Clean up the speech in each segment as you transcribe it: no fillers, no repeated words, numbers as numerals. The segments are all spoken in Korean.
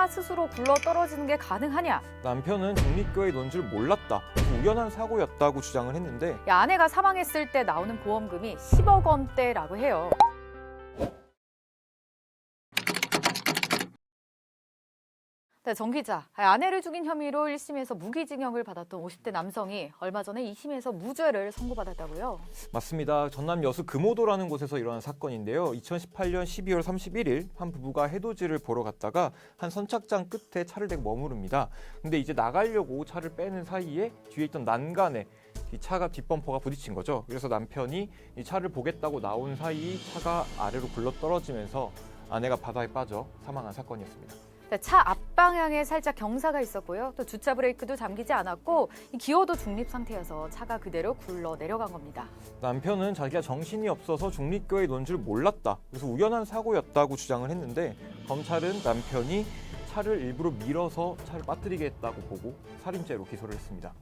차가 스스로 굴러 떨어지는 게 가능하냐? 남편은 중립교의 논지를 몰랐다. 우연한 사고였다고 주장을 했는데 아내가 사망했을 때 나오는 보험금이 10억 원대라고 해요. 네, 정 기자, 아내를 죽인 혐의로 1심에서 무기징역을 받았던 50대 남성이 얼마 전에 2심에서 무죄를 선고받았다고요? 맞습니다. 전남 여수 금오도라는 곳에서 일어난 사건인데요. 2018년 12월 31일 한 부부가 해돋이를 보러 갔다가 한 선착장 끝에 차를 대고 머무릅니다. 근데 이제 나가려고 차를 빼는 사이에 뒤에 있던 난간에 이 차가 뒷범퍼가 부딪힌 거죠. 그래서 남편이 이 차를 보겠다고 나온 사이 차가 아래로 굴러 떨어지면서 아내가 바다에 빠져 사망한 사건이었습니다. 차 앞방향에 살짝 경사가 있었고요. 또 주차 브레이크도 잠기지 않았고 기어도 중립 상태여서 차가 그대로 굴러 내려간 겁니다. 남편은 자기가 정신이 없어서 중립교의 논지를 몰랐다. 그래서 우연한 사고였다고 주장을 했는데 검찰은 남편이 차를 일부러 밀어서 차를 빠뜨리게 했다고 보고 살인죄로 기소를 했습니다.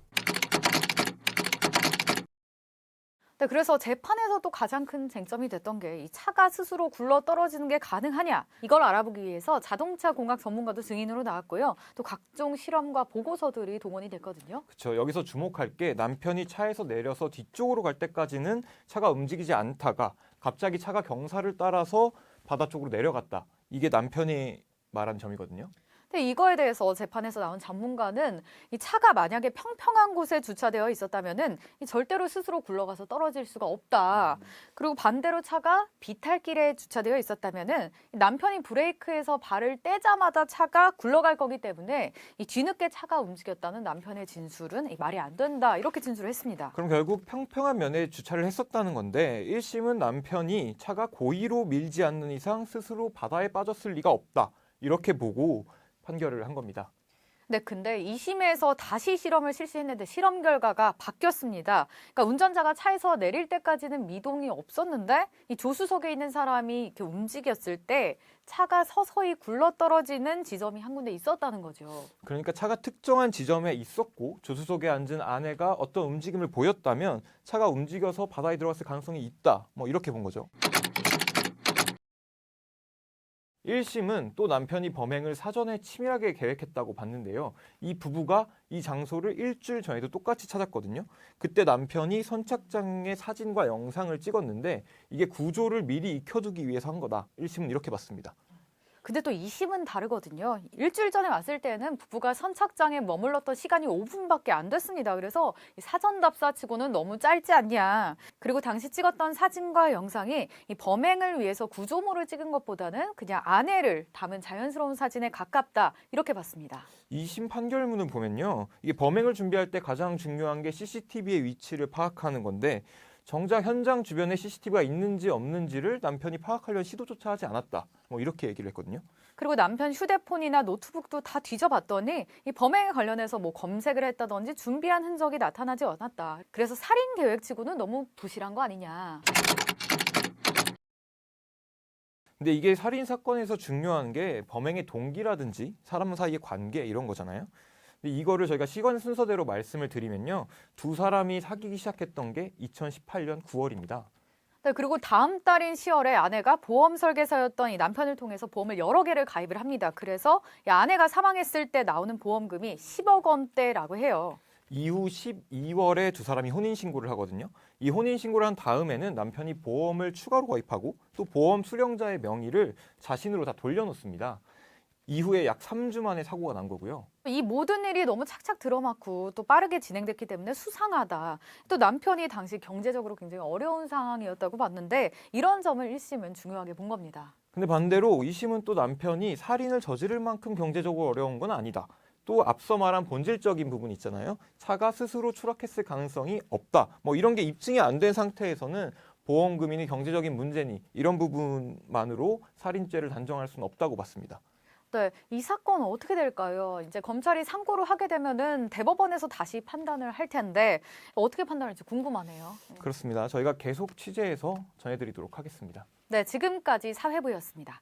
네, 그래서 재판에서도 가장 큰 쟁점이 됐던 게 이 차가 스스로 굴러 떨어지는 게 가능하냐, 이걸 알아보기 위해서 자동차 공학 전문가도 증인으로 나왔고요. 또 각종 실험과 보고서들이 동원이 됐거든요. 그렇죠. 여기서 주목할 게 남편이 차에서 내려서 뒤쪽으로 갈 때까지는 차가 움직이지 않다가 갑자기 차가 경사를 따라서 바다 쪽으로 내려갔다. 이게 남편이 말한 점이거든요. 근데 이거에 대해서 재판에서 나온 전문가는 이 차가 만약에 평평한 곳에 주차되어 있었다면은 절대로 스스로 굴러가서 떨어질 수가 없다. 그리고 반대로 차가 비탈길에 주차되어 있었다면은 남편이 브레이크에서 발을 떼자마자 차가 굴러갈 거기 때문에 이 뒤늦게 차가 움직였다는 남편의 진술은 말이 안 된다. 이렇게 진술을 했습니다. 그럼 결국 평평한 면에 주차를 했었다는 건데 1심은 남편이 차가 고의로 밀지 않는 이상 스스로 바다에 빠졌을 리가 없다. 이렇게 보고 판결을 한 겁니다. 네, 근데 2심에서 다시 실험을 실시했는데 실험 결과가 바뀌었습니다. 그러니까 운전자가 차에서 내릴 때까지는 미동이 없었는데 이 조수석에 있는 사람이 이렇게 움직였을 때 차가 서서히 굴러떨어지는 지점이 한 군데 있었다는 거죠. 그러니까 차가 특정한 지점에 있었고 조수석에 앉은 아내가 어떤 움직임을 보였다면 차가 움직여서 바다에 들어갔을 가능성이 있다. 이렇게 본 거죠. 1심은 또 남편이 범행을 사전에 치밀하게 계획했다고 봤는데요. 이 부부가 이 장소를 일주일 전에도 똑같이 찾았거든요. 그때 남편이 선착장의 사진과 영상을 찍었는데 이게 구조를 미리 익혀두기 위해서 한 거다. 1심은 이렇게 봤습니다. 근데 또 2심은 다르거든요. 일주일 전에 왔을 때는 부부가 선착장에 머물렀던 시간이 5분밖에 안 됐습니다. 그래서 사전 답사치고는 너무 짧지 않냐. 그리고 당시 찍었던 사진과 영상이 이 범행을 위해서 구조물을 찍은 것보다는 그냥 아내를 담은 자연스러운 사진에 가깝다. 이렇게 봤습니다. 2심 판결문을 보면요. 이게 범행을 준비할 때 가장 중요한 게 CCTV의 위치를 파악하는 건데 정작 현장 주변에 CCTV가 있는지 없는지를 남편이 파악하려는 시도조차 하지 않았다. 이렇게 얘기를 했거든요. 그리고 남편 휴대폰이나 노트북도 다 뒤져봤더니 이 범행에 관련해서 검색을 했다든지 준비한 흔적이 나타나지 않았다. 그래서 살인 계획치고는 너무 부실한 거 아니냐. 근데 이게 살인 사건에서 중요한 게 범행의 동기라든지 사람 사이의 관계 이런 거잖아요. 근데 이거를 저희가 시간 순서대로 말씀을 드리면요. 두 사람이 사귀기 시작했던 게 2018년 9월입니다. 네, 그리고 다음 달인 10월에 아내가 보험 설계사였던 이 남편을 통해서 보험을 여러 개를 가입을 합니다. 그래서 이 아내가 사망했을 때 나오는 보험금이 10억 원대라고 해요. 이후 12월에 두 사람이 혼인신고를 하거든요. 이 혼인신고를 한 다음에는 남편이 보험을 추가로 가입하고 또 보험 수령자의 명의를 자신으로 다 돌려놓습니다. 이후에 약 3주 만에 사고가 난 거고요. 이 모든 일이 너무 착착 들어맞고 또 빠르게 진행됐기 때문에 수상하다. 또 남편이 당시 경제적으로 굉장히 어려운 상황이었다고 봤는데 이런 점을 1심은 중요하게 본 겁니다. 근데 반대로 2심은 또 남편이 살인을 저지를 만큼 경제적으로 어려운 건 아니다. 또 앞서 말한 본질적인 부분 있잖아요. 차가 스스로 추락했을 가능성이 없다. 이런 게 입증이 안 된 상태에서는 보험금이니 경제적인 문제니 이런 부분만으로 살인죄를 단정할 수는 없다고 봤습니다. 네, 이 사건은 어떻게 될까요? 이제 검찰이 상고를 하게 되면은 대법원에서 다시 판단을 할 텐데 어떻게 판단할지 궁금하네요. 그렇습니다. 저희가 계속 취재해서 전해드리도록 하겠습니다. 네, 지금까지 사회부였습니다.